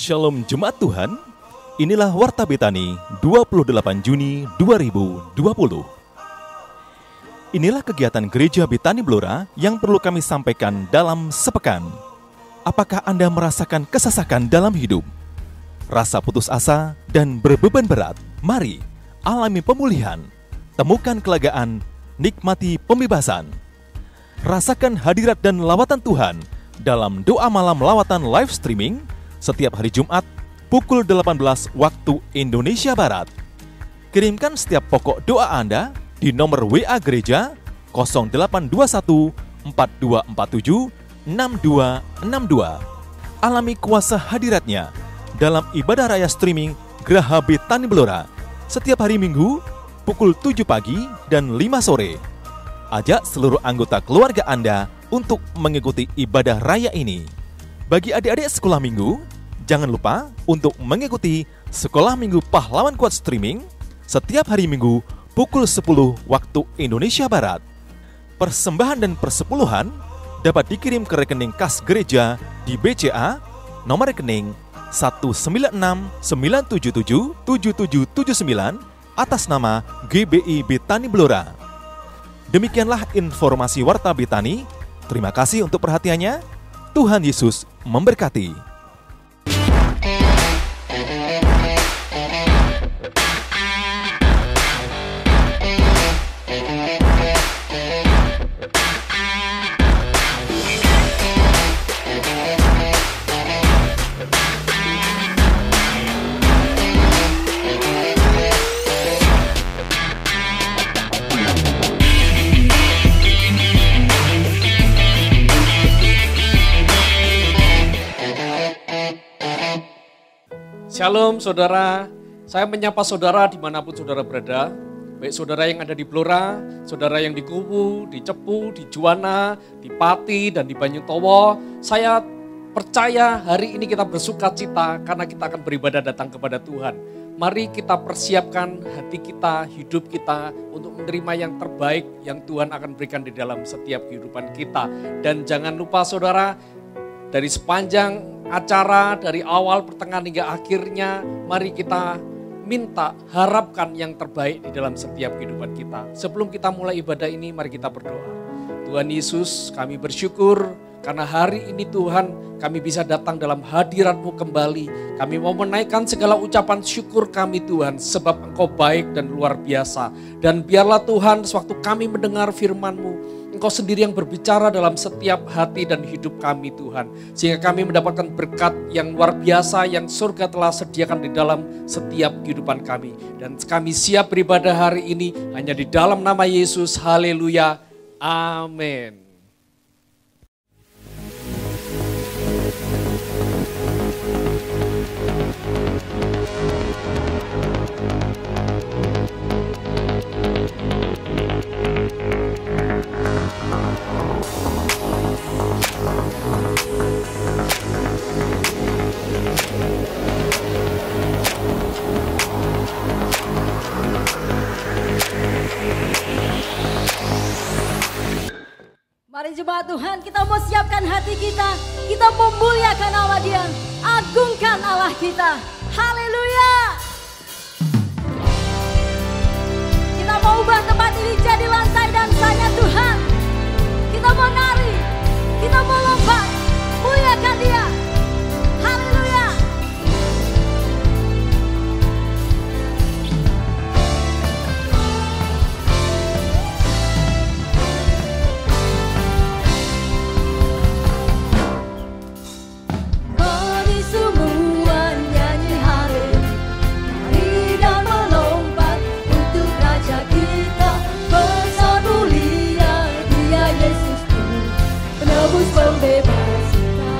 Shalom Jemaat Tuhan, inilah Warta Betani 28 Juni 2020. Inilah kegiatan Gereja Betani Blora yang perlu kami sampaikan dalam sepekan. Apakah Anda merasakan kesesakan dalam hidup? Rasa putus asa dan berbeban berat? Mari alami pemulihan, temukan kelegaan, nikmati pembebasan. Rasakan hadirat dan lawatan Tuhan dalam doa malam lawatan live streaming setiap hari Jumat pukul 18 waktu Indonesia Barat. Kirimkan setiap pokok doa Anda di nomor WA Gereja 0821 4247 6262. Alami kuasa hadiratnya dalam ibadah raya streaming Geraha Betani Blora setiap hari Minggu pukul 7 pagi dan 5 sore. Ajak seluruh anggota keluarga Anda untuk mengikuti ibadah raya ini. Bagi adik-adik sekolah minggu, jangan lupa untuk mengikuti Sekolah Minggu Pahlawan Kuat Streaming setiap hari Minggu pukul 10 waktu Indonesia Barat. Persembahan dan persepuluhan dapat dikirim ke rekening kas gereja di BCA nomor rekening 19697777779 atas nama GBI Betani Blora. Demikianlah informasi Warta Betani. Terima kasih untuk perhatiannya. Tuhan Yesus memberkati. Shalom saudara, saya menyapa saudara dimanapun saudara berada. Baik saudara yang ada di Blora, saudara yang di Kuwu, di Cepu, di Juwana, di Pati, dan di Banyutowo. Saya percaya hari ini kita bersuka cita karena kita akan beribadah datang kepada Tuhan. Mari kita persiapkan hati kita, hidup kita untuk menerima yang terbaik yang Tuhan akan berikan di dalam setiap kehidupan kita. Dan jangan lupa saudara, dari sepanjang acara, dari awal, pertengahan hingga akhirnya, mari kita minta, harapkan yang terbaik di dalam setiap kehidupan kita. Sebelum kita mulai ibadah ini, mari kita berdoa. Tuhan Yesus, kami bersyukur karena hari ini Tuhan, kami bisa datang dalam hadirat-Mu kembali. Kami mau menaikkan segala ucapan syukur kami Tuhan, sebab Engkau baik dan luar biasa. Dan biarlah Tuhan, sewaktu kami mendengar firman-Mu, Engkau sendiri yang berbicara dalam setiap hati dan hidup kami Tuhan. Sehingga kami mendapatkan berkat yang luar biasa yang surga telah sediakan di dalam setiap kehidupan kami. Dan kami siap beribadah hari ini hanya di dalam nama Yesus. Haleluya. Amin. Mari jemaat Tuhan, kita mau siapkan hati kita memuliakan nama Dia, agungkan Allah kita. Haleluya. Kita mau ubah tempat ini jadi lantai dansanya Tuhan. Kita mau nari, kita mau lompat, muliakan Dia. Haleluya. Pembebas kita.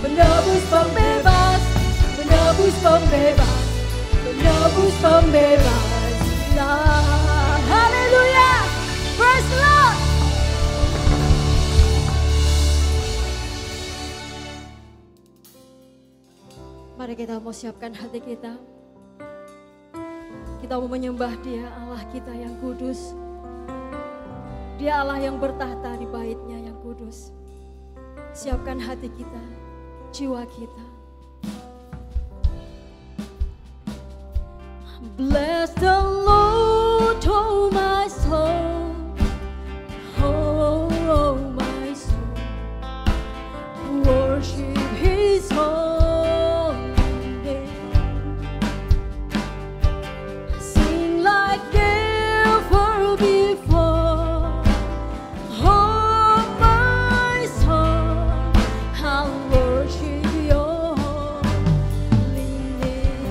Penebus pembebas, penebus pembebas, penebus pembebas. Nah, haleluya, praise the Lord. Mari kita mau siapkan hati kita. Kita mau menyembah Dia, Allah kita yang kudus. Dia Allah yang bertahta di bait-Nya yang kudus. Siapkan hati kita, jiwa kita. Bless the Lord, oh my soul, oh my soul. Worship His holy name. Sing like never before, oh my soul. I'll worship Your holy name.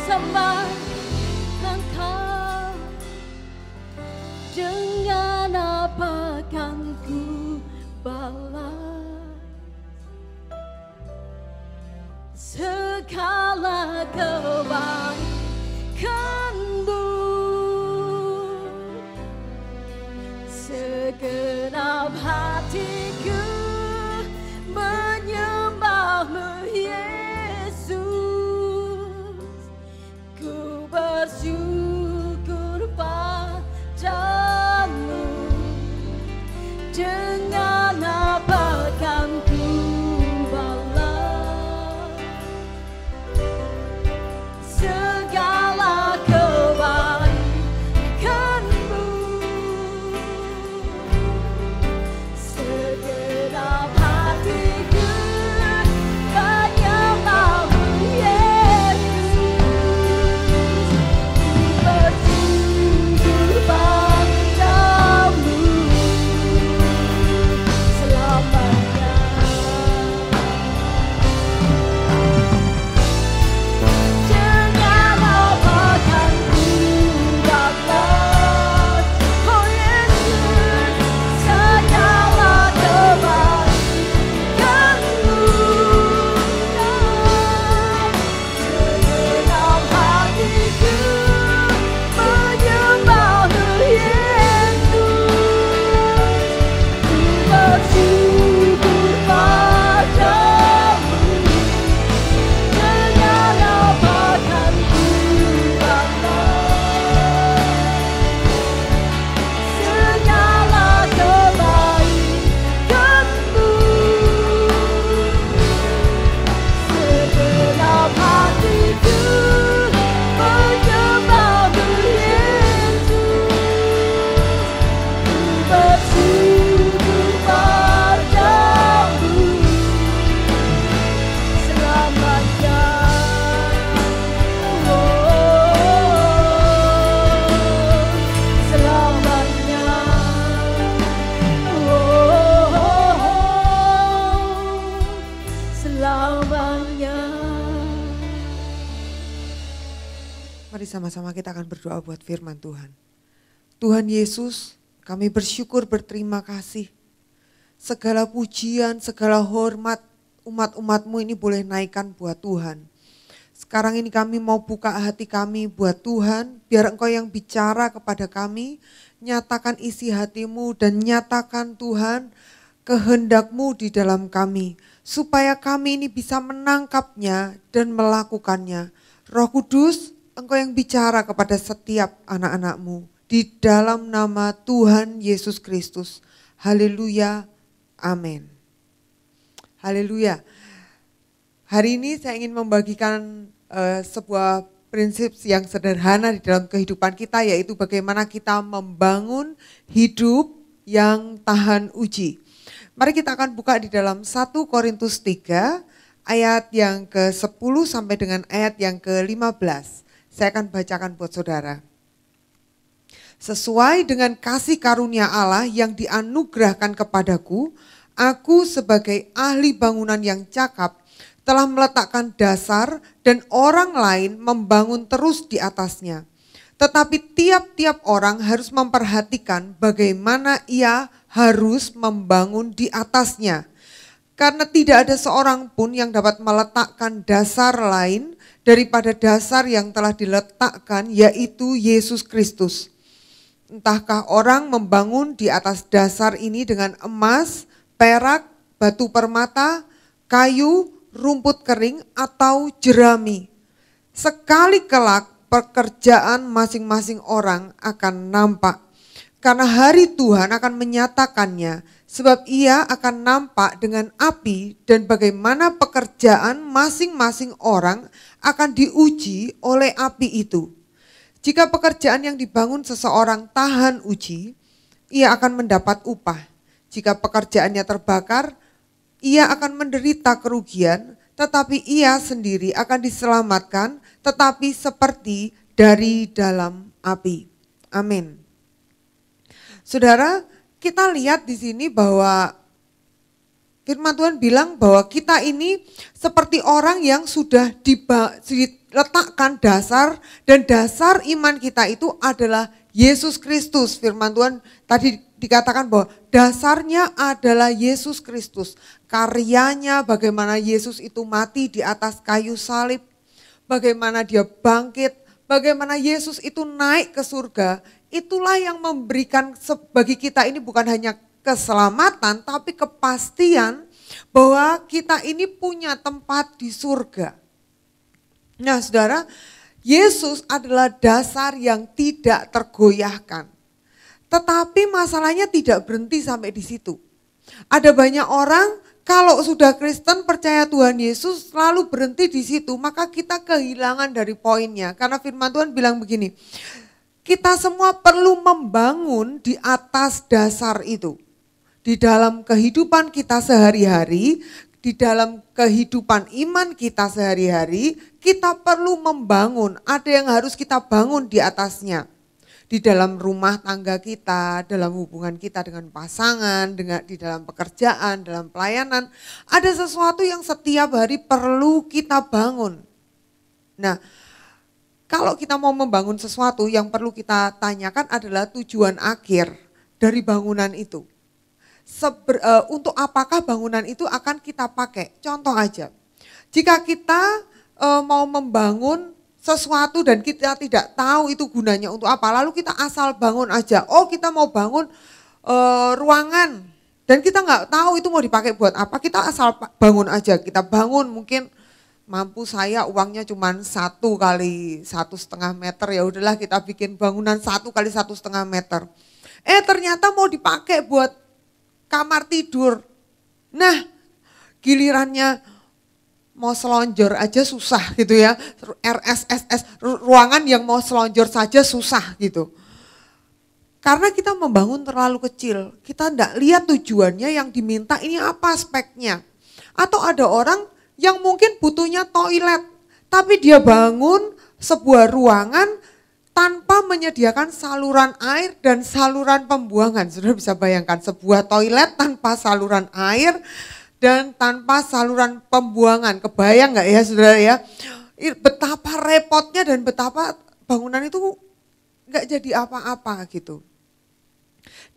sembah Engkau. Dengan apa kan ku balas segala kebaikan-Mu? Segenap hatiku menyembah-Mu, Yesus. Ku bersyukur padamu. Dengan apa kan ku balas segala kebaikan-Mu? Segenap hatiku menyembah-Mu, Yesus. Ku bersyukur padamu selamanya. Dengan apa kan ku balas, oh Yesus, segala kebaikan-Mu? Segenap hatiku menyembah-Mu, Yesus. Ku bersyukur padamu. Dengan apa kan ku balas segala kebaikan-Mu? Segenap hatiku menyembah-Mu, Yesus. Ku bersyukur padamu selamanya. Selamanya. Selamanya. Mari sama-sama kita akan berdoa buat firman Tuhan. Tuhan Yesus, kami bersyukur berterima kasih. Segala pujian, segala hormat umat-umat-Mu ini boleh naikkan buat Tuhan. Sekarang ini kami mau buka hati kami buat Tuhan, biar Engkau yang bicara kepada kami, nyatakan isi hati-Mu dan nyatakan Tuhan kehendak-Mu di dalam kami. Supaya kami ini bisa menangkapnya dan melakukannya. Roh Kudus, Engkau yang bicara kepada setiap anak-anak-Mu. Di dalam nama Tuhan Yesus Kristus. Haleluya. Amin. Haleluya. Hari ini saya ingin membagikan sebuah prinsip yang sederhana di dalam kehidupan kita, yaitu bagaimana kita membangun hidup yang tahan uji. Mari kita akan buka di dalam 1 Korintus 3 ayat yang ke-10 sampai dengan ayat yang ke-15. Saya akan bacakan buat saudara. Sesuai dengan kasih karunia Allah yang dianugerahkan kepadaku, aku sebagai ahli bangunan yang cakap telah meletakkan dasar dan orang lain membangun terus di atasnya. Tetapi tiap-tiap orang harus memperhatikan bagaimana ia harus membangun di atasnya. Karena tidak ada seorang pun yang dapat meletakkan dasar lain daripada dasar yang telah diletakkan, yaitu Yesus Kristus. Entahkah orang membangun di atas dasar ini dengan emas, perak, batu permata, kayu, rumput kering, atau jerami. Sekali kelak pekerjaan masing-masing orang akan nampak. Karena hari Tuhan akan menyatakannya, sebab ia akan nampak dengan api dan bagaimana pekerjaan masing-masing orang akan diuji oleh api itu. Jika pekerjaan yang dibangun seseorang tahan uji, ia akan mendapat upah. Jika pekerjaannya terbakar, ia akan menderita kerugian, tetapi ia sendiri akan diselamatkan, tetapi seperti dari dalam api. Amin. Saudara, kita lihat di sini bahwa firman Tuhan bilang bahwa kita ini seperti orang yang sudah letakkan dasar, dan dasar iman kita itu adalah Yesus Kristus. Firman Tuhan tadi dikatakan bahwa dasarnya adalah Yesus Kristus. Karyanya, bagaimana Yesus itu mati di atas kayu salib, bagaimana dia bangkit, bagaimana Yesus itu naik ke surga. Itulah yang memberikan bagi kita ini bukan hanya keselamatan, tapi kepastian bahwa kita ini punya tempat di surga. Nah saudara, Yesus adalah dasar yang tidak tergoyahkan. Tetapi masalahnya tidak berhenti sampai di situ. Ada banyak orang kalau sudah Kristen percaya Tuhan Yesus lalu berhenti di situ, maka kita kehilangan dari poinnya. Karena firman Tuhan bilang begini, kita semua perlu membangun di atas dasar itu. Di dalam kehidupan kita sehari-hari, di dalam kehidupan iman kita sehari-hari, kita perlu membangun, ada yang harus kita bangun di atasnya. Di dalam rumah tangga kita, dalam hubungan kita dengan pasangan, di dalam pekerjaan, dalam pelayanan, ada sesuatu yang setiap hari perlu kita bangun. Nah, kalau kita mau membangun sesuatu, yang perlu kita tanyakan adalah tujuan akhir dari bangunan itu. Untuk apakah bangunan itu akan kita pakai? Contoh aja, jika kita mau membangun sesuatu dan kita tidak tahu itu gunanya untuk apa, lalu kita asal bangun aja. Oh, kita mau bangun ruangan dan kita nggak tahu itu mau dipakai buat apa, kita asal bangun aja. Kita bangun, mungkin mampu saya uangnya cuma 1 kali 1,5 meter, ya udahlah kita bikin bangunan 1 kali 1,5 meter. Ternyata mau dipakai buat kamar tidur. Nah, gilirannya mau selonjor aja susah gitu ya. RSSS, ruangan yang mau selonjor saja susah gitu. Karena kita membangun terlalu kecil. Kita enggak lihat tujuannya, yang diminta ini apa speknya. Atau ada orang yang mungkin butuhnya toilet, tapi dia bangun sebuah ruangan tanpa menyediakan saluran air dan saluran pembuangan. Saudara bisa bayangkan sebuah toilet tanpa saluran air dan tanpa saluran pembuangan. Kebayang nggak ya saudara ya? Betapa repotnya dan betapa bangunan itu nggak jadi apa-apa gitu.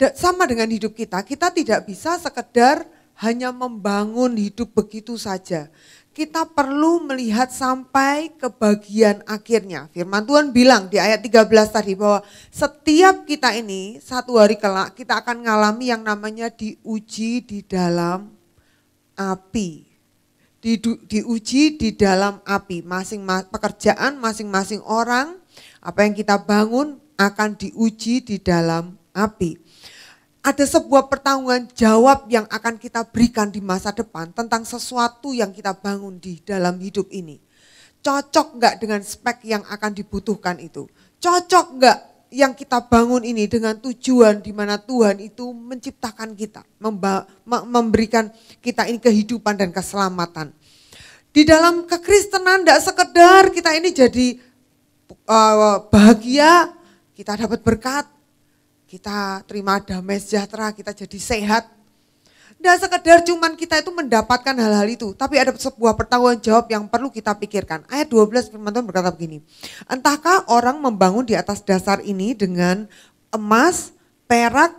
Dan sama dengan hidup kita tidak bisa sekedar hanya membangun hidup begitu saja. Kita perlu melihat sampai ke bagian akhirnya. Firman Tuhan bilang di ayat 13 tadi bahwa setiap kita ini satu hari kelak kita akan mengalami yang namanya diuji di dalam api. Diuji di dalam api. Pekerjaan masing-masing orang, apa yang kita bangun akan diuji di dalam api. Ada sebuah pertanggungan jawab yang akan kita berikan di masa depan tentang sesuatu yang kita bangun di dalam hidup ini. Cocok enggak dengan spek yang akan dibutuhkan itu? Cocok enggak yang kita bangun ini dengan tujuan di mana Tuhan itu menciptakan kita, memberikan kita ini kehidupan dan keselamatan. Di dalam kekristenan enggak sekedar kita ini jadi bahagia, kita dapat berkat, kita terima damai sejahtera, kita jadi sehat. Tidak sekedar cuman kita itu mendapatkan hal-hal itu, tapi ada sebuah pertanggungan jawab yang perlu kita pikirkan. Ayat 12 firman Tuhan berkata begini, entahkah orang membangun di atas dasar ini dengan emas, perak,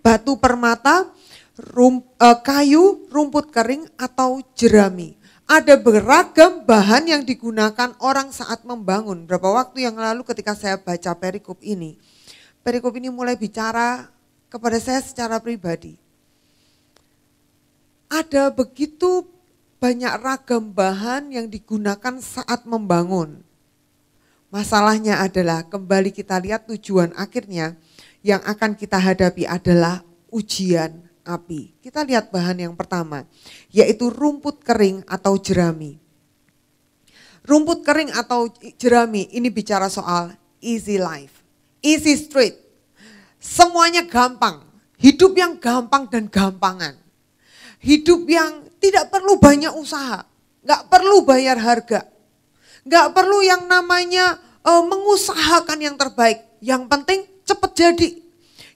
batu permata, kayu, rumput kering, atau jerami. Ada beragam bahan yang digunakan orang saat membangun. Berapa waktu yang lalu ketika saya baca perikop ini mulai bicara kepada saya secara pribadi. Ada begitu banyak ragam bahan yang digunakan saat membangun. Masalahnya adalah kembali kita lihat tujuan akhirnya yang akan kita hadapi adalah ujian api. Kita lihat bahan yang pertama, yaitu rumput kering atau jerami. Rumput kering atau jerami ini bicara soal easy life. Easy street, semuanya gampang, hidup yang gampang dan gampangan. Hidup yang tidak perlu banyak usaha, gak perlu bayar harga, gak perlu yang namanya mengusahakan yang terbaik. Yang penting cepat jadi,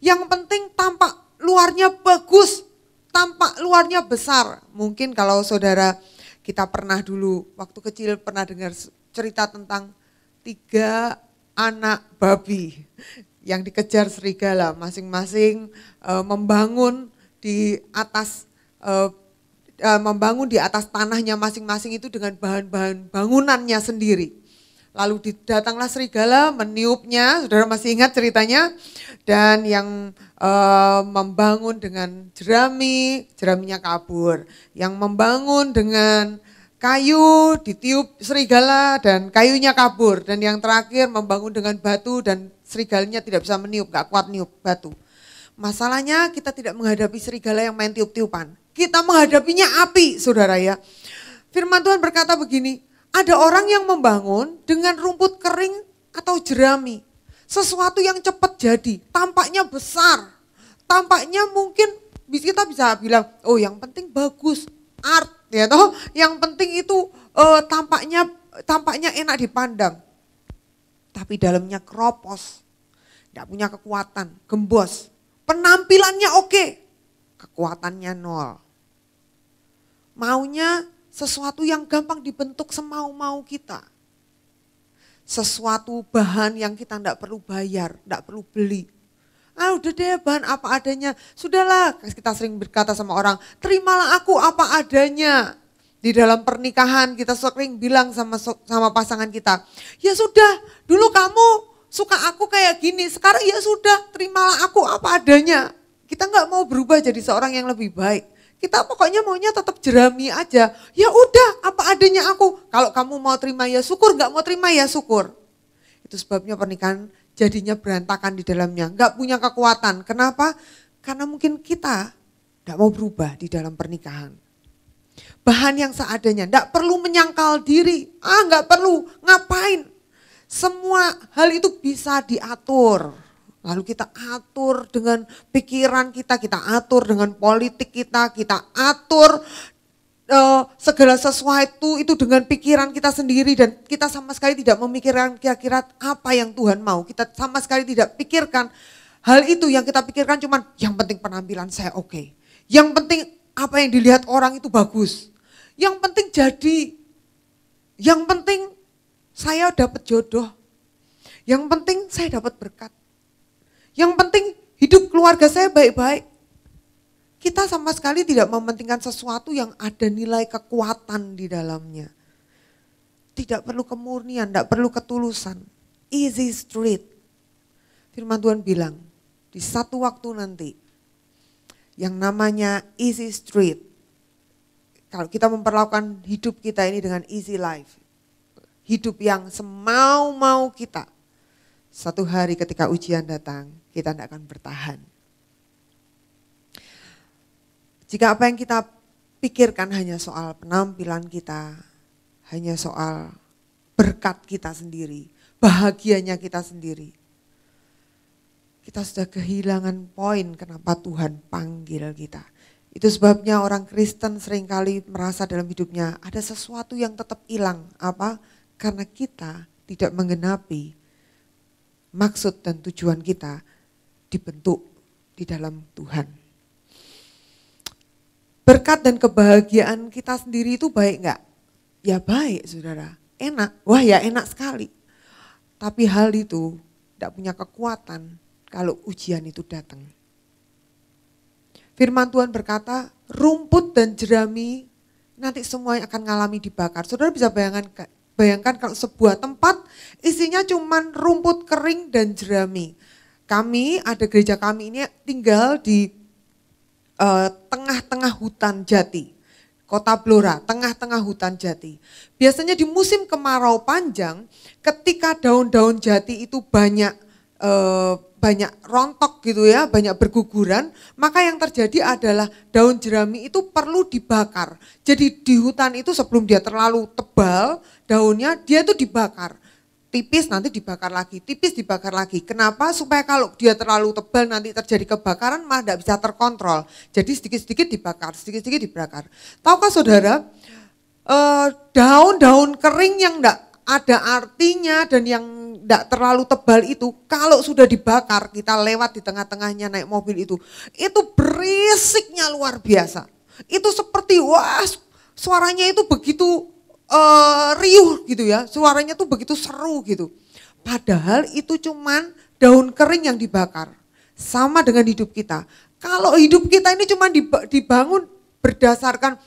yang penting tampak luarnya bagus, tampak luarnya besar. Mungkin kalau saudara kita pernah dulu waktu kecil pernah dengar cerita tentang 3 anak babi yang dikejar serigala, masing-masing membangun di atas tanahnya masing-masing itu dengan bahan-bahan bangunannya sendiri. Lalu datanglah serigala meniupnya, saudara masih ingat ceritanya? Dan yang membangun dengan jeraminya kabur. Yang membangun dengan kayu, ditiup serigala dan kayunya kabur. Dan yang terakhir membangun dengan batu dan serigalanya tidak bisa meniup, gak kuat niup batu. Masalahnya kita tidak menghadapi serigala yang main tiup-tiupan. Kita menghadapinya api, saudara ya. Firman Tuhan berkata begini, ada orang yang membangun dengan rumput kering atau jerami. Sesuatu yang cepat jadi, tampaknya besar. Tampaknya mungkin kita bisa bilang, oh yang penting bagus, art ya toh. Yang penting itu tampaknya enak dipandang. Tapi dalamnya keropos, tidak punya kekuatan, gembos. Penampilannya oke, kekuatannya nol. Maunya sesuatu yang gampang dibentuk semau-mau kita. Sesuatu bahan yang kita tidak perlu bayar, tidak perlu beli. Udah deh bahan apa adanya. Sudahlah, kita sering berkata sama orang, terimalah aku apa adanya. Di dalam pernikahan kita sering bilang sama pasangan kita, ya sudah dulu kamu suka aku kayak gini, sekarang ya sudah terimalah aku apa adanya. Kita nggak mau berubah jadi seorang yang lebih baik. Kita pokoknya maunya tetap jerami aja. Ya udah apa adanya aku. Kalau kamu mau terima ya syukur, nggak mau terima ya syukur. Itu sebabnya pernikahan jadinya berantakan di dalamnya, nggak punya kekuatan. Kenapa? Karena mungkin kita nggak mau berubah di dalam pernikahan. Bahan yang seadanya, nggak perlu menyangkal diri. Nggak perlu, ngapain? Semua hal itu bisa diatur. Lalu kita atur dengan pikiran kita atur dengan politik kita atur segala sesuatu itu dengan pikiran kita sendiri dan kita sama sekali tidak memikirkan kira-kira apa yang Tuhan mau. Kita sama sekali tidak pikirkan hal itu, yang kita pikirkan cuman yang penting penampilan saya oke. Yang penting apa yang dilihat orang itu bagus. Yang penting jadi. Yang penting saya dapat jodoh. Yang penting saya dapat berkat. Yang penting hidup keluarga saya baik-baik. Kita sama sekali tidak mementingkan sesuatu yang ada nilai kekuatan di dalamnya. Tidak perlu kemurnian, tidak perlu ketulusan. Easy street. Firman Tuhan bilang, di satu waktu nanti, yang namanya easy street. Kalau kita memperlakukan hidup kita ini dengan easy life. Hidup yang semau-mau kita. Satu hari ketika ujian datang, kita tidak akan bertahan. Jika apa yang kita pikirkan hanya soal penampilan kita, hanya soal berkat kita sendiri, bahagianya kita sendiri, kita sudah kehilangan poin kenapa Tuhan panggil kita. Itu sebabnya orang Kristen seringkali merasa dalam hidupnya ada sesuatu yang tetap hilang. Apa? Karena kita tidak menggenapi maksud dan tujuan kita dibentuk di dalam Tuhan. Berkat dan kebahagiaan kita sendiri itu baik enggak? Ya baik saudara, enak. Wah ya enak sekali. Tapi hal itu tidak punya kekuatan kalau ujian itu datang. Firman Tuhan berkata, rumput dan jerami nanti semuanya akan mengalami dibakar. Saudara bisa bayangkan kalau sebuah tempat isinya cuma rumput kering dan jerami. Gereja kami ini tinggal di tengah-tengah hutan jati. Kota Blora, tengah-tengah hutan jati. Biasanya di musim kemarau panjang, ketika daun-daun jati itu banyak rontok gitu ya, banyak berguguran, maka yang terjadi adalah daun jerami itu perlu dibakar. Jadi di hutan itu sebelum dia terlalu tebal daunnya, dia itu dibakar. Tipis nanti dibakar lagi, tipis dibakar lagi. Kenapa? Supaya kalau dia terlalu tebal nanti terjadi kebakaran malah tidak bisa terkontrol. Jadi sedikit-sedikit dibakar, sedikit-sedikit dibakar. Tahukah saudara, daun-daun kering yang tidak ada artinya dan yang tidak terlalu tebal itu, kalau sudah dibakar, kita lewat di tengah-tengahnya naik mobil itu berisiknya luar biasa. Itu seperti wah suaranya itu begitu riuh gitu ya, suaranya tuh begitu seru gitu. Padahal itu cuman daun kering yang dibakar. Sama dengan hidup kita. Kalau hidup kita ini cuma dibangun berdasarkan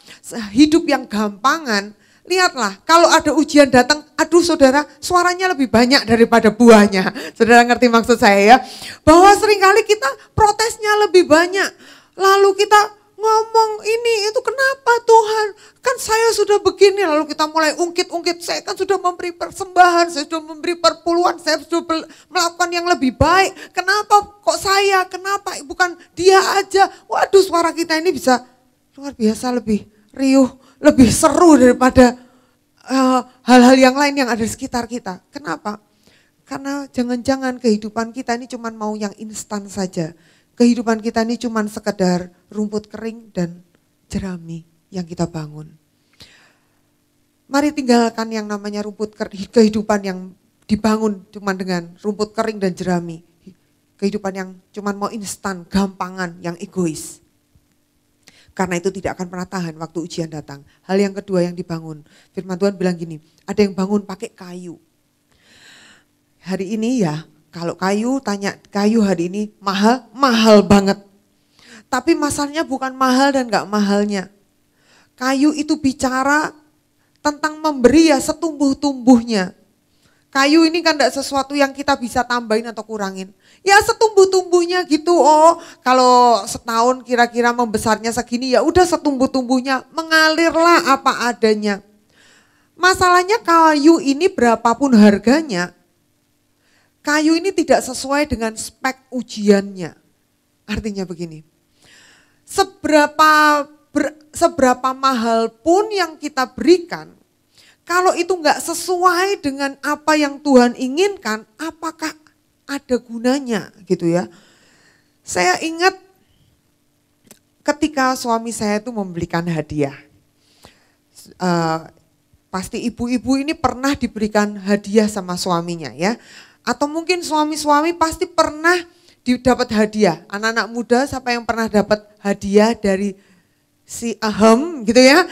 hidup yang gampangan, lihatlah kalau ada ujian datang, aduh saudara, suaranya lebih banyak daripada buahnya. Saudara ngerti maksud saya ya? Bahwa seringkali kita protesnya lebih banyak. Lalu kita ngomong ini itu kenapa Tuhan, kan saya sudah begini, lalu kita mulai ungkit-ungkit, saya kan sudah memberi persembahan, saya sudah memberi perpuluhan, saya sudah melakukan yang lebih baik, kenapa kok saya, kenapa bukan dia aja. Waduh, suara kita ini bisa luar biasa lebih riuh, lebih seru daripada hal-hal yang lain yang ada di sekitar kita. Kenapa? Karena jangan-jangan kehidupan kita ini cuma mau yang instan saja. Kehidupan kita ini cuma sekedar rumput kering dan jerami yang kita bangun. Mari tinggalkan yang namanya kehidupan yang dibangun cuma dengan rumput kering dan jerami. Kehidupan yang cuma mau instan, gampangan, yang egois. Karena itu tidak akan pernah tahan waktu ujian datang. Hal yang kedua yang dibangun, firman Tuhan bilang gini, ada yang bangun pakai kayu. Hari ini ya, kalau kayu, tanya kayu hari ini mahal banget. Tapi masalahnya bukan mahal dan gak mahalnya. Kayu itu bicara tentang memberi ya setumbuh-tumbuhnya. Kayu ini kan gak sesuatu yang kita bisa tambahin atau kurangin. Ya setumbuh-tumbuhnya gitu. Oh, kalau setahun kira-kira membesarnya segini, ya udah setumbuh-tumbuhnya, mengalirlah apa adanya. Masalahnya kayu ini berapapun harganya, kayu ini tidak sesuai dengan spek ujiannya. Artinya begini, seberapa mahal pun yang kita berikan, kalau itu enggak sesuai dengan apa yang Tuhan inginkan, apakah ada gunanya gitu ya. Saya ingat ketika suami saya itu membelikan hadiah. Pasti ibu-ibu ini pernah diberikan hadiah sama suaminya ya. Atau mungkin suami-suami pasti pernah dapat hadiah. Anak-anak muda siapa yang pernah dapat hadiah dari si ahem gitu ya.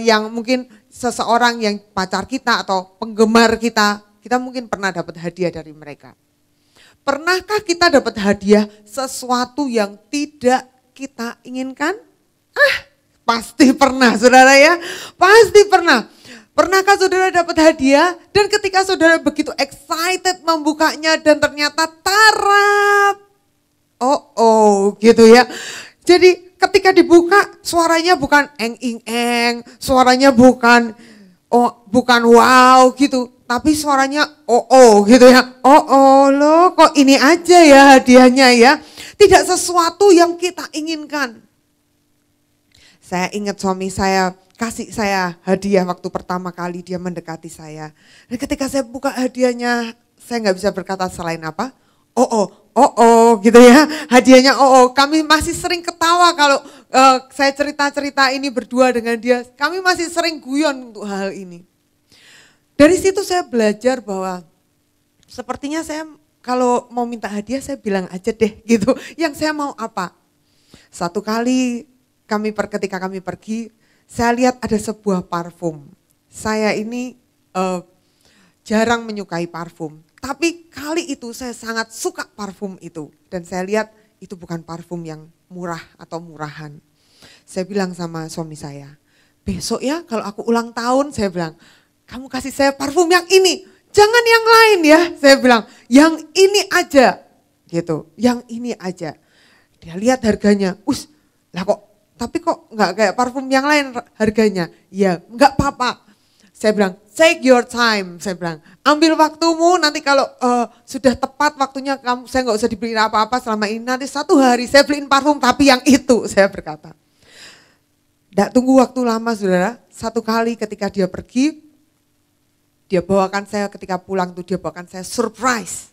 Yang mungkin seseorang yang pacar kita atau penggemar kita mungkin pernah dapat hadiah dari mereka. Pernahkah kita dapat hadiah sesuatu yang tidak kita inginkan? Pasti pernah saudara ya, pasti pernah. Pernahkah saudara dapat hadiah dan ketika saudara begitu excited membukanya dan ternyata tarap. Gitu ya. Jadi ketika dibuka suaranya bukan eng-ing-eng, suaranya bukan wow gitu. Tapi suaranya gitu ya. Loh kok ini aja ya hadiahnya ya. Tidak sesuatu yang kita inginkan. Saya ingat suami saya kasih saya hadiah waktu pertama kali dia mendekati saya. Dan ketika saya buka hadiahnya, saya nggak bisa berkata selain apa? Gitu ya. Hadiahnya Kami masih sering ketawa kalau saya cerita-cerita ini berdua dengan dia. Kami masih sering guyon untuk hal ini. Dari situ saya belajar bahwa sepertinya saya kalau mau minta hadiah saya bilang aja deh gitu. Yang saya mau apa? Satu kali ketika kami pergi, saya lihat ada sebuah parfum. Saya ini jarang menyukai parfum. Tapi kali itu saya sangat suka parfum itu. Dan saya lihat itu bukan parfum yang murah atau murahan. Saya bilang sama suami saya, besok ya kalau aku ulang tahun, saya bilang, kamu kasih saya parfum yang ini. Jangan yang lain ya. Saya bilang, yang ini aja. Gitu, yang ini aja. Dia lihat harganya, tapi kok nggak kayak parfum yang lain harganya? Ya, nggak apa-apa. Saya bilang, take your time. Saya bilang, ambil waktumu. Nanti kalau sudah tepat waktunya, saya nggak usah dibeliin apa-apa selama ini. Nanti satu hari saya beliin parfum, tapi yang itu, saya berkata. Nggak tunggu waktu lama, saudara. Satu kali ketika dia pergi, dia bawakan saya ketika pulang tuh dia bawakan saya surprise.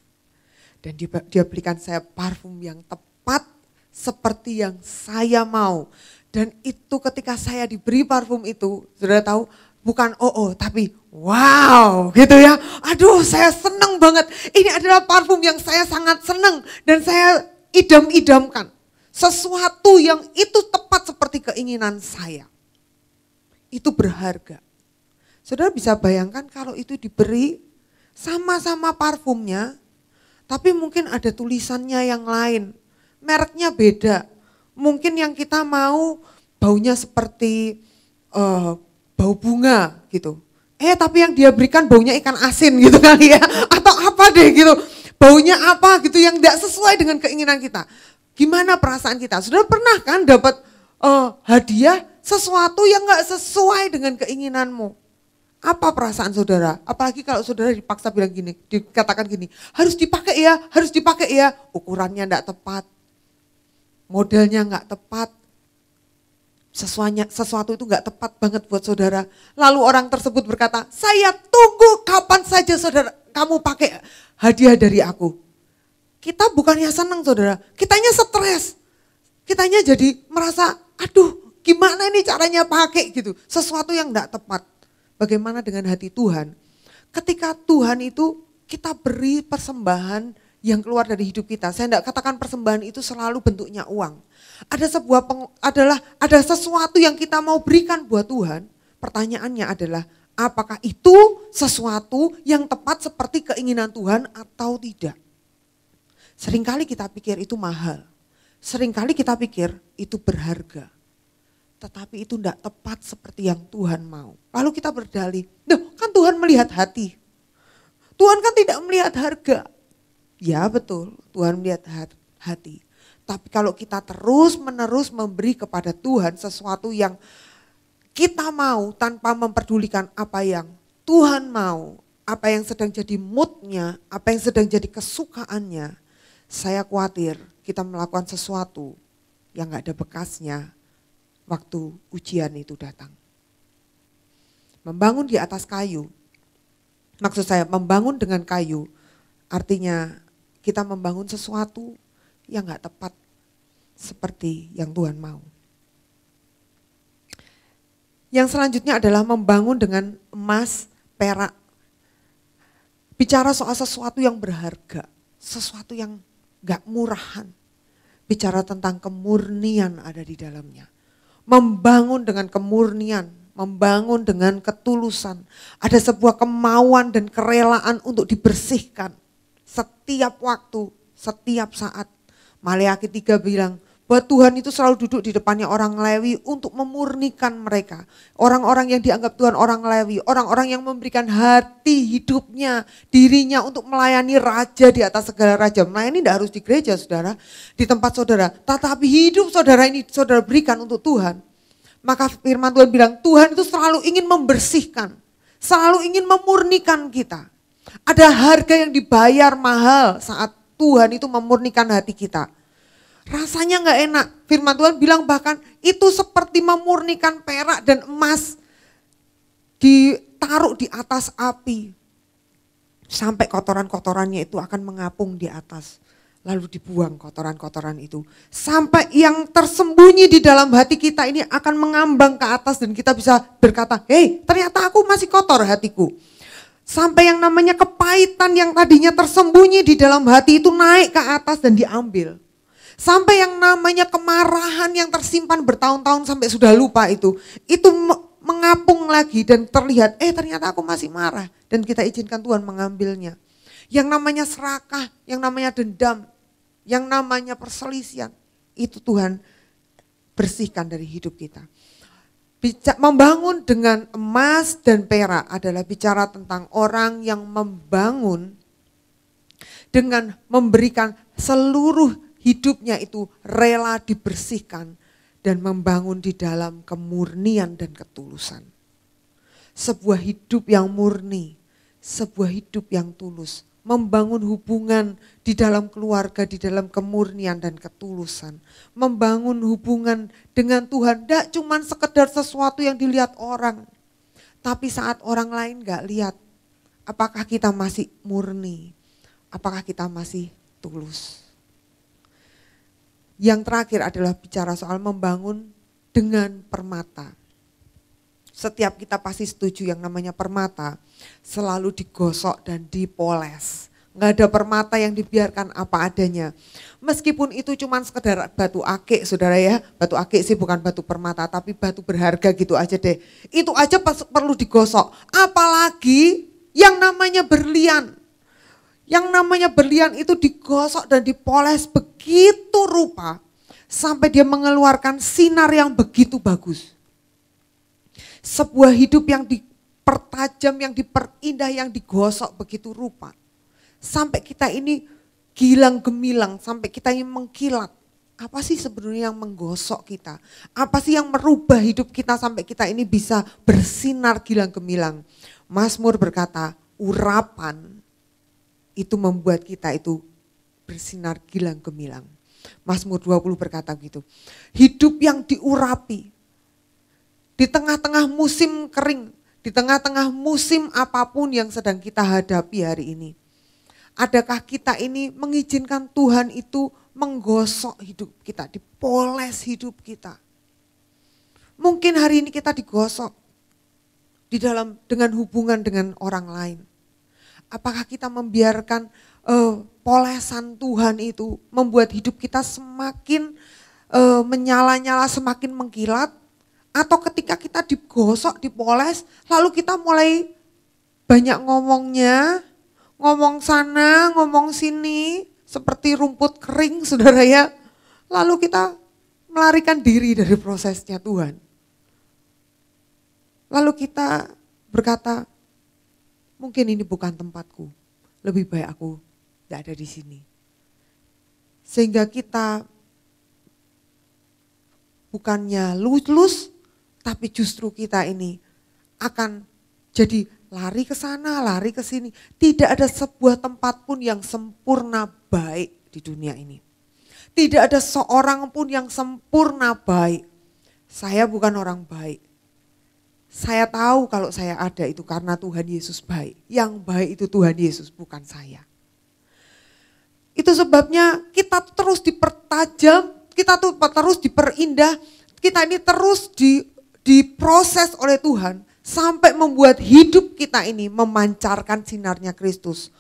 Dan dia belikan saya parfum yang tepat seperti yang saya mau. Dan itu ketika saya diberi parfum itu, saudara tahu, bukan tapi wow gitu ya. Aduh saya senang banget, ini adalah parfum yang saya sangat senang dan saya idam-idamkan. Sesuatu yang itu tepat seperti keinginan saya. Itu berharga. Saudara bisa bayangkan kalau itu diberi sama-sama parfumnya, tapi mungkin ada tulisannya yang lain, mereknya beda. Mungkin yang kita mau baunya seperti bau bunga gitu. Tapi yang dia berikan baunya ikan asin gitu kali ya. Atau apa deh gitu. Baunya apa gitu yang tidak sesuai dengan keinginan kita. Gimana perasaan kita? Saudara pernah kan dapat hadiah sesuatu yang gak sesuai dengan keinginanmu? Apa perasaan saudara? Apalagi kalau saudara dipaksa bilang gini, dikatakan gini, harus dipakai ya, ukurannya gak tepat, modelnya gak tepat, sesuatu itu gak tepat banget buat saudara. Lalu orang tersebut berkata, saya tunggu kapan saja saudara kamu pakai hadiah dari aku. Kita bukannya senang saudara, kitanya stres. Kitanya jadi merasa, aduh gimana ini caranya pakai gitu. Sesuatu yang gak tepat. Bagaimana dengan hati Tuhan? Ketika Tuhan itu kita beri persembahan yang keluar dari hidup kita. Saya tidak katakan persembahan itu selalu bentuknya uang. Ada sesuatu yang kita mau berikan buat Tuhan. Pertanyaannya adalah apakah itu sesuatu yang tepat seperti keinginan Tuhan atau tidak? Seringkali kita pikir itu mahal. Seringkali kita pikir itu berharga. Tetapi itu tidak tepat seperti yang Tuhan mau. Lalu kita berdalih, kan Tuhan melihat hati. Tuhan kan tidak melihat harga. Ya betul, Tuhan melihat hati. Tapi kalau kita terus-menerus memberi kepada Tuhan sesuatu yang kita mau tanpa memperdulikan apa yang Tuhan mau, apa yang sedang jadi moodnya, apa yang sedang jadi kesukaannya, saya khawatir kita melakukan sesuatu yang gak ada bekasnya waktu ujian itu datang. Membangun di atas kayu, maksud saya membangun dengan kayu, artinya kita membangun sesuatu yang gak tepat seperti yang Tuhan mau. Yang selanjutnya adalah membangun dengan emas, perak. Bicara soal sesuatu yang berharga, sesuatu yang gak murahan. Bicara tentang kemurnian ada di dalamnya. Membangun dengan kemurnian, membangun dengan ketulusan. Ada sebuah kemauan dan kerelaan untuk dibersihkan. Setiap waktu, setiap saat. Maleakhi 3 bilang bahwa Tuhan itu selalu duduk di depannya orang Lewi untuk memurnikan mereka. Orang-orang yang dianggap Tuhan orang Lewi, orang-orang yang memberikan hati hidupnya, dirinya untuk melayani raja di atas segala raja. Melayani tidak harus di gereja saudara, di tempat saudara. Tetapi hidup saudara ini saudara berikan untuk Tuhan. Maka firman Tuhan bilang Tuhan itu selalu ingin membersihkan, selalu ingin memurnikan kita. Ada harga yang dibayar mahal saat Tuhan itu memurnikan hati kita. Rasanya gak enak. Firman Tuhan bilang bahkan itu seperti memurnikan perak dan emas. Ditaruh di atas api. Sampai kotoran-kotorannya itu akan mengapung di atas. Lalu dibuang kotoran-kotoran itu. Sampai yang tersembunyi di dalam hati kita ini akan mengambang ke atas. Dan kita bisa berkata, hey ternyata aku masih kotor hatiku. Sampai yang namanya kepahitan yang tadinya tersembunyi di dalam hati itu naik ke atas dan diambil. Sampai yang namanya kemarahan yang tersimpan bertahun-tahun sampai sudah lupa itu mengapung lagi dan terlihat, ternyata aku masih marah. Dan kita izinkan Tuhan mengambilnya. Yang namanya serakah, yang namanya dendam, yang namanya perselisihan, itu Tuhan bersihkan dari hidup kita. Membangun dengan emas dan perak adalah bicara tentang orang yang membangun dengan memberikan seluruh hidupnya itu rela dibersihkan dan membangun di dalam kemurnian dan ketulusan. Sebuah hidup yang murni, sebuah hidup yang tulus. Membangun hubungan di dalam keluarga, di dalam kemurnian dan ketulusan. Membangun hubungan dengan Tuhan, tidak cuma sekedar sesuatu yang dilihat orang. Tapi saat orang lain gak lihat, apakah kita masih murni, apakah kita masih tulus. Yang terakhir adalah bicara soal membangun dengan permata. Setiap kita pasti setuju yang namanya permata selalu digosok dan dipoles. nggak ada permata yang dibiarkan apa adanya. Meskipun itu cuma sekedar batu akik, saudara ya. Batu akik sih bukan batu permata, tapi batu berharga gitu aja deh. Itu aja perlu digosok. Apalagi yang namanya berlian. Yang namanya berlian itu digosok dan dipoles begitu rupa. Sampai dia mengeluarkan sinar yang begitu bagus. Sebuah hidup yang dipertajam, yang diperindah, yang digosok begitu rupa. Sampai kita ini gilang gemilang, sampai kita ini mengkilat. Apa sih sebenarnya yang menggosok kita? Apa sih yang merubah hidup kita sampai kita ini bisa bersinar gilang gemilang? Mazmur berkata, urapan itu membuat kita itu bersinar gilang gemilang. Mazmur 20 berkata gitu. Hidup yang diurapi di tengah-tengah musim kering, di tengah-tengah musim apapun yang sedang kita hadapi hari ini. Adakah kita ini mengizinkan Tuhan itu menggosok hidup kita, dipoles hidup kita? Mungkin hari ini kita digosok dengan hubungan dengan orang lain. Apakah kita membiarkan polesan Tuhan itu membuat hidup kita semakin menyala-nyala, semakin mengkilat? Atau ketika kita digosok, dipoles, lalu kita mulai banyak ngomongnya, ngomong sana, ngomong sini, seperti rumput kering, saudara ya. Lalu kita melarikan diri dari prosesnya Tuhan. Lalu kita berkata, mungkin ini bukan tempatku, lebih baik aku tidak ada di sini. Sehingga kita bukannya lulus, tapi justru kita ini akan jadi lari ke sana, lari ke sini. Tidak ada sebuah tempat pun yang sempurna baik di dunia ini. Tidak ada seorang pun yang sempurna baik. Saya bukan orang baik. Saya tahu kalau saya ada itu karena Tuhan Yesus baik. Yang baik itu Tuhan Yesus, bukan saya. Itu sebabnya kita terus dipertajam, kita tuh terus diperindah, kita ini terus diproses oleh Tuhan. Sampai membuat hidup kita ini memancarkan sinarnya Kristus.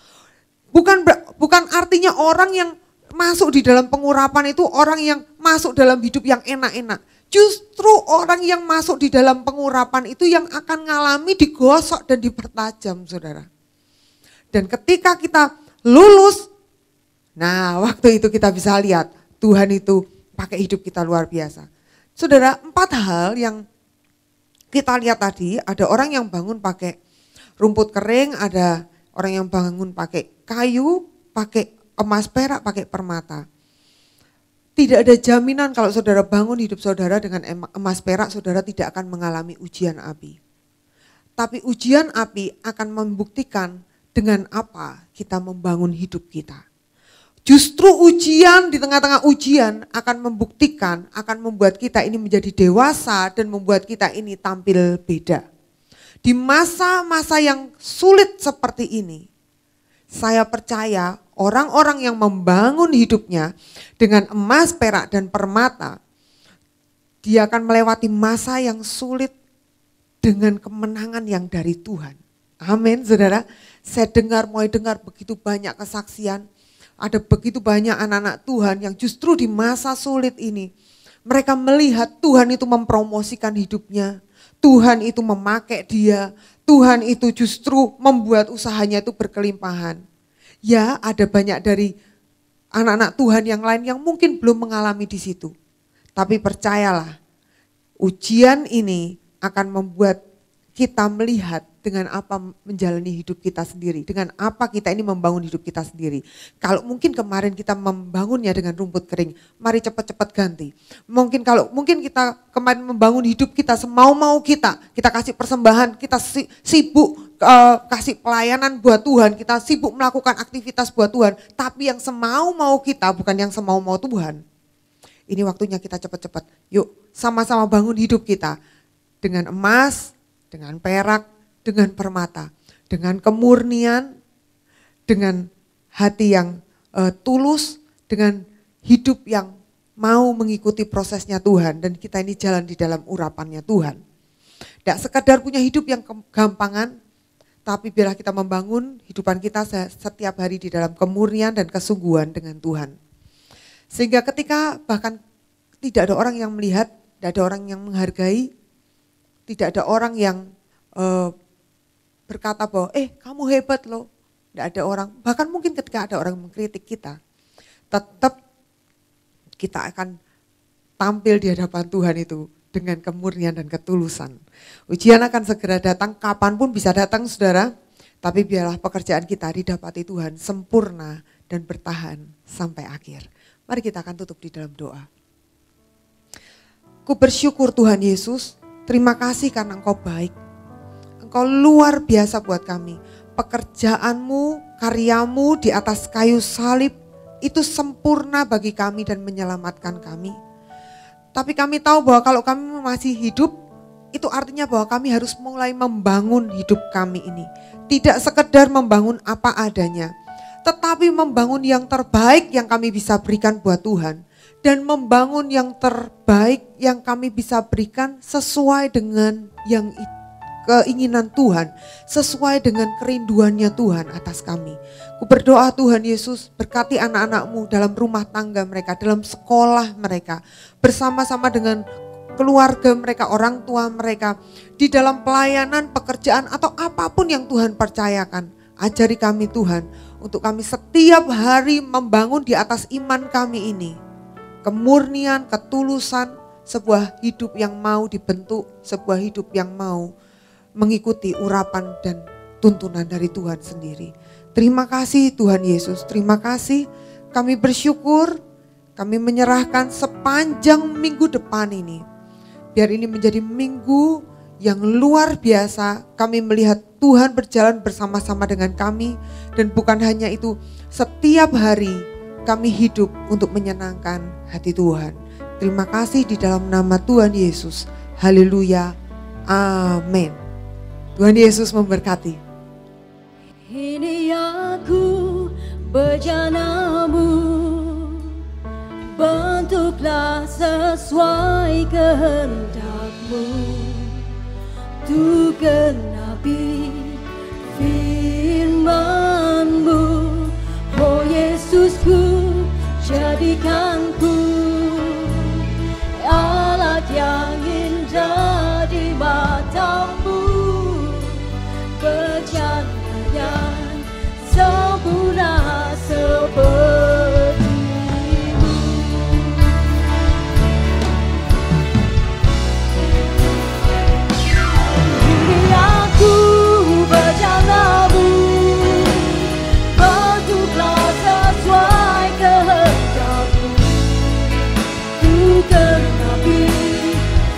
Bukan artinya orang yang masuk di dalam pengurapan itu orang yang masuk dalam hidup yang enak-enak. Justru orang yang masuk di dalam pengurapan itu yang akan mengalami digosok dan dipertajam, saudara. Dan ketika kita lulus, nah waktu itu kita bisa lihat Tuhan itu pakai hidup kita luar biasa. Saudara, 4 hal yang kita lihat tadi, ada orang yang bangun pakai rumput kering, ada orang yang bangun pakai kayu, pakai emas perak, pakai permata. Tidak ada jaminan kalau saudara bangun hidup saudara dengan emas perak, saudara tidak akan mengalami ujian api. Tapi ujian api akan membuktikan dengan apa kita membangun hidup kita. Justru ujian, di tengah-tengah ujian akan membuktikan, akan membuat kita ini menjadi dewasa dan membuat kita ini tampil beda. Di masa-masa yang sulit seperti ini, saya percaya orang-orang yang membangun hidupnya dengan emas, perak, dan permata, dia akan melewati masa yang sulit dengan kemenangan yang dari Tuhan. Amin, saudara. Saya mulai dengar begitu banyak kesaksian. Ada begitu banyak anak-anak Tuhan yang justru di masa sulit ini, mereka melihat Tuhan itu mempromosikan hidupnya. Tuhan itu memakai dia. Tuhan itu justru membuat usahanya itu berkelimpahan. Ya, ada banyak dari anak-anak Tuhan yang lain yang mungkin belum mengalami di situ. Tapi percayalah, ujian ini akan membuat kita melihat dengan apa menjalani hidup kita sendiri, dengan apa kita ini membangun hidup kita sendiri. Kalau mungkin kemarin kita membangunnya dengan rumput kering, mari cepat-cepat ganti. Mungkin kita kemarin membangun hidup kita semau-mau kita kasih persembahan, kita sibuk kasih pelayanan buat Tuhan, kita sibuk melakukan aktivitas buat Tuhan, tapi yang semau-mau kita bukan yang semau-mau Tuhan. Ini waktunya kita cepat-cepat, yuk sama-sama bangun hidup kita dengan emas, dengan perak, dengan permata, dengan kemurnian, dengan hati yang tulus, dengan hidup yang mau mengikuti prosesnya Tuhan, dan kita ini jalan di dalam urapannya Tuhan. Tidak sekadar punya hidup yang gampangan, tapi biarlah kita membangun hidupan kita setiap hari di dalam kemurnian dan kesungguhan dengan Tuhan. Sehingga ketika bahkan tidak ada orang yang melihat, tidak ada orang yang menghargai, tidak ada orang yang berkata bahwa kamu hebat loh. Tidak ada orang, bahkan mungkin ketika ada orang mengkritik kita, tetap kita akan tampil di hadapan Tuhan itu dengan kemurnian dan ketulusan. Ujian akan segera datang, kapanpun bisa datang saudara, tapi biarlah pekerjaan kita didapati Tuhan sempurna dan bertahan sampai akhir. Mari kita akan tutup di dalam doa. Ku bersyukur Tuhan Yesus, terima kasih karena Engkau baik. Engkau luar biasa buat kami. Pekerjaanmu, karyamu di atas kayu salib itu sempurna bagi kami dan menyelamatkan kami. Tapi kami tahu bahwa kalau kami masih hidup, itu artinya bahwa kami harus mulai membangun hidup kami ini. Tidak sekedar membangun apa adanya, tetapi membangun yang terbaik yang kami bisa berikan buat Tuhan. Dan membangun yang terbaik yang kami bisa berikan sesuai dengan yang keinginan Tuhan, sesuai dengan kerinduannya Tuhan atas kami. Ku berdoa Tuhan Yesus, berkati anak-anak-Mu dalam rumah tangga mereka, dalam sekolah mereka, bersama-sama dengan keluarga mereka, orang tua mereka, di dalam pelayanan, pekerjaan atau apapun yang Tuhan percayakan. Ajari kami Tuhan, untuk kami setiap hari membangun di atas iman kami ini. Kemurnian, ketulusan, sebuah hidup yang mau dibentuk, sebuah hidup yang mau mengikuti urapan dan tuntunan dari Tuhan sendiri. Terima kasih Tuhan Yesus, terima kasih. Kami bersyukur, kami menyerahkan sepanjang minggu depan ini. Biar ini menjadi minggu yang luar biasa. Kami melihat Tuhan berjalan bersama-sama dengan kami. Dan bukan hanya itu, setiap hari kami hidup untuk menyenangkan hati Tuhan. Terima kasih di dalam nama Tuhan Yesus. Haleluya. Amin. Tuhan Yesus memberkati. Ini aku bejanamu, bentuklah sesuai kehendak-Mu, tu genapi firman-Mu. Oh Yesusku, jadikanku alat yang indah di mata-Mu, berjalan yang sempurna seperti-Mu. Ini aku berjalanmu, bentuklah sesuai kehendak-Mu, ku genapi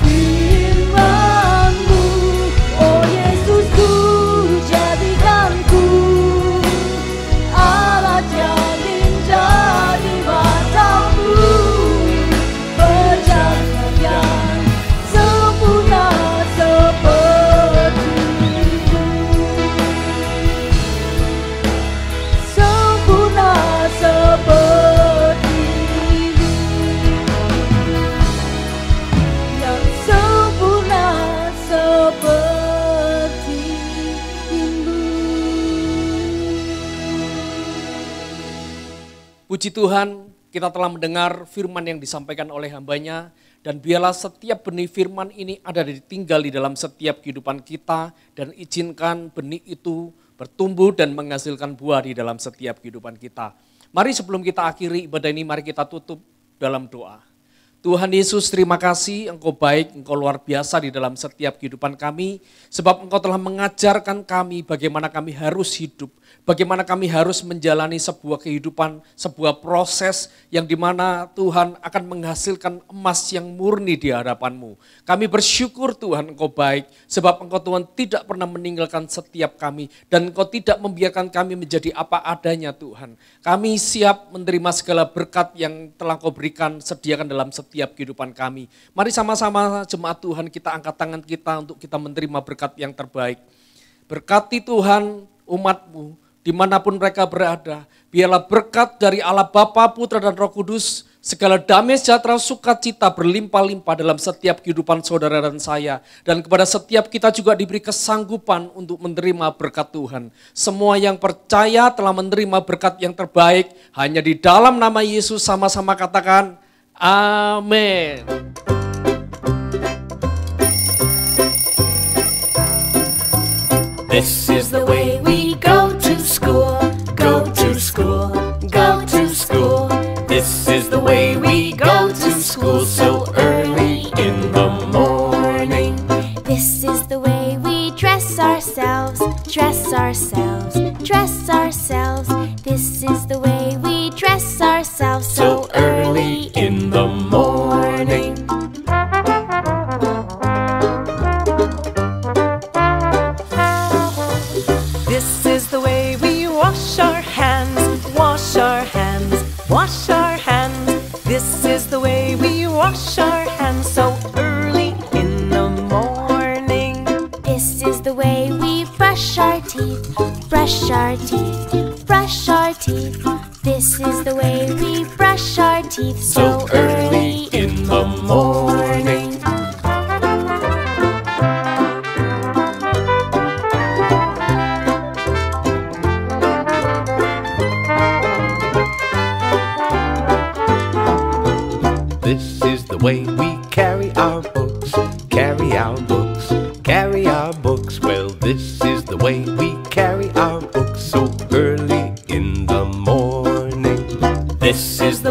firman-Mu. Oh Yesusku, jadikanku alat yang indah di mata-Mu, berjalan yang sempurna seperti-Mu, sempurna seperti-Mu, yang sempurna seperti-Mu. Puji Tuhan, kita telah mendengar firman yang disampaikan oleh hamba-Nya, dan biarlah setiap benih firman ini ada ditinggal di dalam setiap kehidupan kita, dan izinkan benih itu bertumbuh dan menghasilkan buah di dalam setiap kehidupan kita. Mari sebelum kita akhiri ibadah ini, mari kita tutup dalam doa. Tuhan Yesus, terima kasih, Engkau baik, Engkau luar biasa di dalam setiap kehidupan kami, sebab Engkau telah mengajarkan kami bagaimana kami harus hidup, bagaimana kami harus menjalani sebuah kehidupan, sebuah proses yang dimana Tuhan akan menghasilkan emas yang murni di hadapan-Mu. Kami bersyukur Tuhan, Engkau baik, sebab Engkau Tuhan tidak pernah meninggalkan setiap kami, dan Engkau tidak membiarkan kami menjadi apa adanya Tuhan. Kami siap menerima segala berkat yang telah Engkau berikan, sediakan dalam setiap kehidupan kami. Mari sama-sama jemaat Tuhan, kita angkat tangan kita untuk kita menerima berkat yang terbaik. Berkati Tuhan umat-Mu dimanapun mereka berada. Biarlah berkat dari Allah Bapa, Putra dan Roh Kudus Segala damai sejahtera sukacita berlimpah-limpah dalam setiap kehidupan saudara dan saya. Dan kepada setiap kita juga diberi kesanggupan untuk menerima berkat Tuhan. Semua yang percaya telah menerima berkat yang terbaik. Hanya di dalam nama Yesus sama-sama katakan, amin. This is the way we go to school, go to school, go to school. This is the way we go to school so early in the morning. This is the way we dress ourselves, dress ourselves, dress ourselves. This is the way we dress ourselves So early in the morning. This is the way we wash our hands, wash our hands, wash our hands. This is the way we wash our hands so early in the morning. This is the way we brush our teeth, brush our teeth, brush our teeth. This is the way we brush our teeth So early in the morning. This is the way we carry our books, carry our books, carry our books. Well, this is the way we carry our books so early in the morning. This is